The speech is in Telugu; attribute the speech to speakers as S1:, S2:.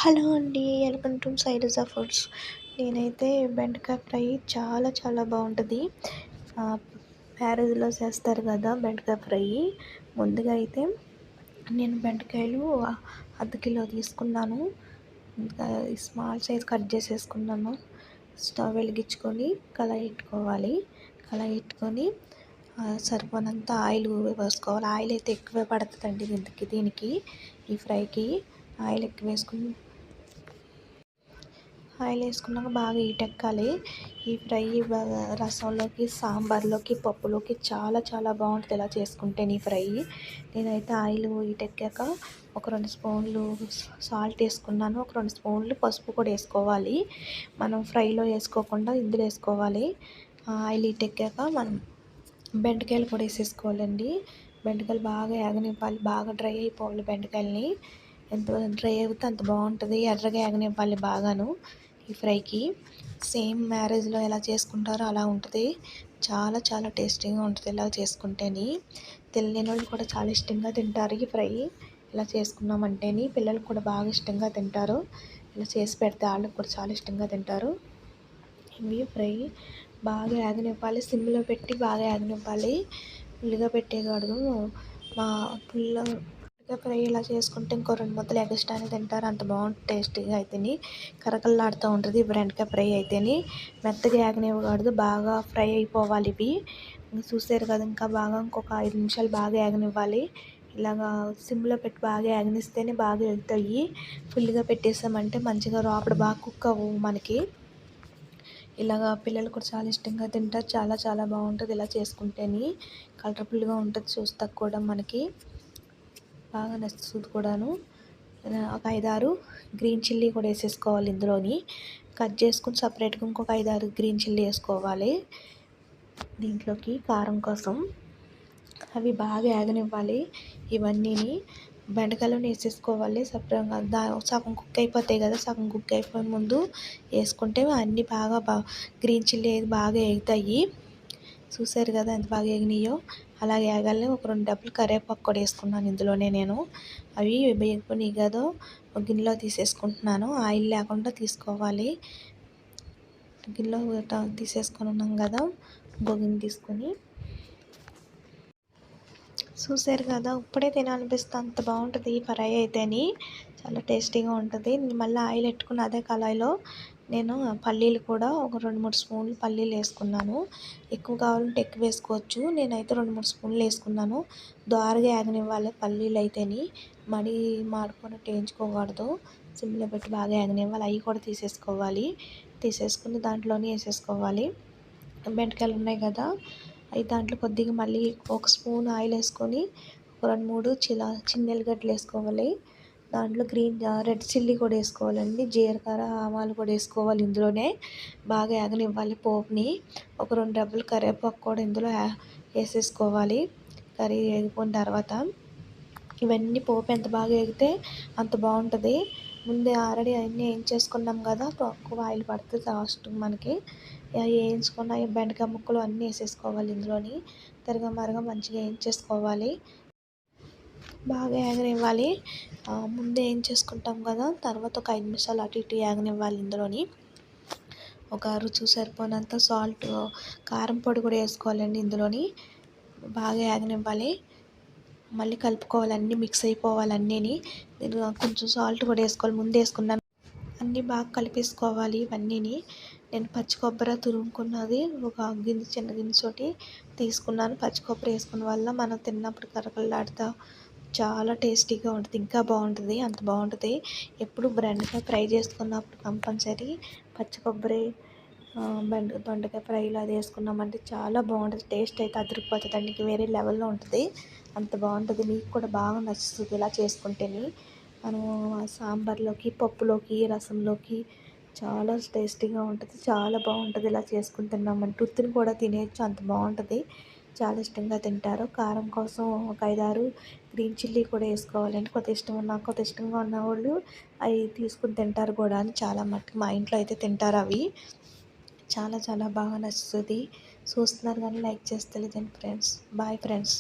S1: హలో అండి. Welcome to Shailaja foods. నేనైతే బెండకాయ ఫ్రై చాలా చాలా బాగుంటుంది. మ్యారేజ్లో చేస్తారు కదా బెండకాయ ఫ్రై. ముందుగా అయితే నేను బెండకాయలు అర్ధ కిలో తీసుకున్నాను. ఇంకా స్మాల్ సైజ్ కట్ చేసేసుకున్నాను. స్టవ్ వెలిగించుకొని కళాయి పెట్టుకోవాలి. కళాయి పెట్టుకొని సరిపోనంత ఆయిల్ వేసుకోవాలి. ఆయిల్ అయితే ఎక్కువే పడుతుందండి దీనికి ఈ ఫ్రైకి. ఆయిల్ ఎక్కువ వేసుకున్నాక బాగా ఎక్కాలి. ఈ ఫ్రై బాగా రసంలోకి, సాంబార్లోకి, పప్పులోకి చాలా చాలా బాగుంటుంది ఇలా చేసుకుంటే ఈ ఫ్రై. నేనైతే ఆయిల్ ఎక్కాక ఒక 2 స్పూన్లు సాల్ట్ వేసుకున్నాను. ఒక 2 స్పూన్లు పసుపు కూడా వేసుకోవాలి. మనం ఫ్రైలో వేసుకోకుండా ఇందులో వేసుకోవాలి. ఆయిల్ ఎక్కాక మనం బెండకాయలు కూడా వేసేసుకోవాలండి. బెండకాయలు బాగా ఏగనివ్వాలి. బాగా డ్రై అయిపోవాలి బెండకాయలని. ఎంత డ్రై అయితే అంత బాగుంటుంది. ఎర్రగా ఏగనివ్వాలి బాగాను ఈ ఫ్రైకి. సేమ్ మ్యారేజ్లో ఎలా చేసుకుంటారో అలా ఉంటుంది. చాలా చాలా టేస్టీగా ఉంటుంది ఇలా చేసుకుంటేని. తెలియని వాళ్ళు కూడా చాలా ఇష్టంగా తింటారు ఈ ఫ్రై. ఇలా చేసుకున్నామంటేని పిల్లలు కూడా బాగా ఇష్టంగా తింటారు. ఇలా చేసి పెడితే వాళ్ళకి కూడా చాలా ఇష్టంగా తింటారు. ఇవి ఫ్రై బాగా ఏగనివ్వాలి. సిమ్లో పెట్టి బాగా ఏగనివ్వాలి. ఫుల్గా పెట్టేయకూడదు. ఫుల్ ఫ్రై ఇలా చేసుకుంటే ఇంకో 2 ముద్దలు ఎగస్ట్రానే తింటారు. అంత బాగుంటుంది టేస్టీగా అయితేని. కరకరలాడుతూ ఉంటుంది బెండకాయ ఫ్రై అయితేని. మెత్తగా ఏగనివ్వకూడదు. బాగా ఫ్రై అయిపోవాలి ఇవి. చూసారు కదా, ఇంకా బాగా ఇంకొక 5 నిమిషాలు బాగా ఏగనివ్వాలి. ఇలాగా సిమ్లో పెట్టి బాగా ఏగనిస్తేనే బాగా ఎగుతాయి. ఫుల్గా పెట్టేసామంటే మంచిగా లోపల బాగా కుక్ అవ్వవు మనకి. ఇలాగా పిల్లలు కూడా చాలా ఇష్టంగా తింటారు. చాలా చాలా బాగుంటుంది ఇలా చేసుకుంటేని. కలర్ఫుల్గా ఉంటుంది చూస్తాక కూడా మనకి బాగా నచ్చుతుంది కూడాను. ఒక 5-6 గ్రీన్ చిల్లీ కూడా వేసేసుకోవాలి ఇందులోని. కట్ చేసుకుని సపరేట్గా ఇంకొక 5-6 గ్రీన్ చిల్లీ వేసుకోవాలి దీంట్లోకి కారం కోసం. అవి బాగా ఏగనివ్వాలి. ఇవన్నీని బెండకాయలను వేసేసుకోవాలి సపరేట్గా. సగం కుక్ అయిపోతాయి కదా, సగం కుక్ అయిపోయే ముందు వేసుకుంటే అన్నీ బాగా గ్రీన్ చిల్లీ బాగా ఎగుతాయి. చూసారు కదా ఎంత బాగా ఎగినాయో. అలాగే ఏగాలి. ఒక 2 డబ్బులు కరివేపాకు కూడా వేసుకున్నాను ఇందులోనే నేను. అవి వేగిపోయినాయి కదా, ఒక గిన్నెలో తీసేసుకుంటున్నాను. ఆయిల్ లేకుండా తీసుకోవాలి. గిన్నెలో తీసేసుకొని ఉన్నాం కదా, ఇంకో గిన్నె తీసుకొని. చూసారు కదా, ఇప్పుడే తినాలనిపిస్తుంది అంత బాగుంటుంది ఈ ఫ్రై అయితేని. చాలా టేస్టీగా ఉంటుంది. మళ్ళీ ఆయిల్ పెట్టుకుని అదే కళాయిలో నేను పల్లీలు కూడా ఒక 2-3 స్పూన్లు పల్లీలు వేసుకున్నాను. ఎక్కువ కావాలంటే ఎక్కువ వేసుకోవచ్చు. నేనైతే 2-3 స్పూన్లు వేసుకున్నాను. దోరగా ఏగనివ్వాలి పల్లీలు అయితేని. మాడిపోయినట్టు వేయించుకోకూడదు. సిమ్లో పెట్టి బాగా ఏగనివ్వాలి. అవి కూడా తీసేసుకుని దాంట్లోనే వేసేసుకోవాలి. బెండకాయలు ఉన్నాయి కదా, అవి దాంట్లో కొద్దిగా మళ్ళీ ఒక స్పూన్ ఆయిల్ వేసుకొని ఒక 2-3 చిన్న ఎల్లిగడ్డలు వేసుకోవాలి. దాంట్లో రెడ్ చిల్లీ కూడా వేసుకోవాలండి. జీలకర్ర, ఆవాలు కూడా వేసుకోవాలి ఇందులోనే. బాగా ఏగనివ్వాలి పోపుని. ఒక 2 డబ్బులు కరివేపాకు కూడా ఇందులో వేసేసుకోవాలి. కర్రీ వేగిపోయిన తర్వాత ఇవన్నీ పోపు ఎంత బాగా వేగితే అంత బాగుంటుంది. ముందే ఆల్రెడీ అన్నీ వేయించేసుకున్నాం కదా, తక్కువ ఆయిల్ పడుతుంది లాస్ట్ మనకి. వేయించుకున్న బెండకాయ ముక్కలు అన్నీ వేసేసుకోవాలి ఇందులోని. మరగ మంచిగా వేయించేసుకోవాలి. బాగా ఏగనివ్వాలి. ముందే వేయించేసుకుంటాం కదా, తర్వాత ఒక 5 నిమిషాలు అటు ఇటు ఏగనివ్వాలి ఇందులోని. ఒక రుచి సరిపోయినంత సాల్ట్, కారం పొడి కూడా వేసుకోవాలండి ఇందులోని. బాగా ఏగనివ్వాలి. మళ్ళీ కలుపుకోవాలి. అన్నీ మిక్స్ అయిపోవాలి అన్నీని. కొంచెం సాల్ట్ కూడా వేసుకోవాలి. ముందే వేసుకున్నాను. అన్నీ బాగా కలిపేసుకోవాలి ఇవన్నీని. నేను పచ్చి కొబ్బరి తురుముకున్నది ఒక చిన్న గిన్నెతోటి తీసుకున్నాను. పచ్చి కొబ్బరి వేసుకున్న వల్ల మనం తిన్నప్పుడు కరకరలాడుతూ చాలా టేస్టీగా ఉంటుంది. ఇంకా బాగుంటుంది. అంత బాగుంటుంది. ఎప్పుడు బెండకాయ ఫ్రై చేసుకున్నప్పుడు కంపల్సరీ పచ్చి కొబ్బరి దొండకాయ ఫ్రైలో అది వేసుకున్నామంటే చాలా బాగుంటుంది. టేస్ట్ అయితే అదిరిపోతుంది అండి. వేరే లెవెల్లో ఉంటుంది. అంత బాగుంటుంది. మీకు కూడా బాగా నచ్చుతుంది ఇలా చేసుకుంటేనే. మనము సాంబార్లోకి, పప్పులోకి, రసంలోకి చాలా టేస్టీగా ఉంటుంది. చాలా బాగుంటుంది ఇలా చేసుకుని తిన్నామంటే. ఉత్తిని కూడా తినేయచ్చు, అంత బాగుంటుంది. చాలా ఇష్టంగా తింటారు. కారం కోసం ఒక 5-6 గ్రీన్ చిల్లీ కూడా వేసుకోవాలండి. కొత్త ఇష్టంగా ఉన్నవాళ్ళు అవి తీసుకుని తింటారు కూడా. చాలా మట్టుకు మా ఇంట్లో అయితే తింటారు అవి. చాలా చాలా బాగా నచ్చుతుంది. చూస్తున్నారు కానీ లైక్ చేస్తలేదండి ఫ్రెండ్స్. Boy friends.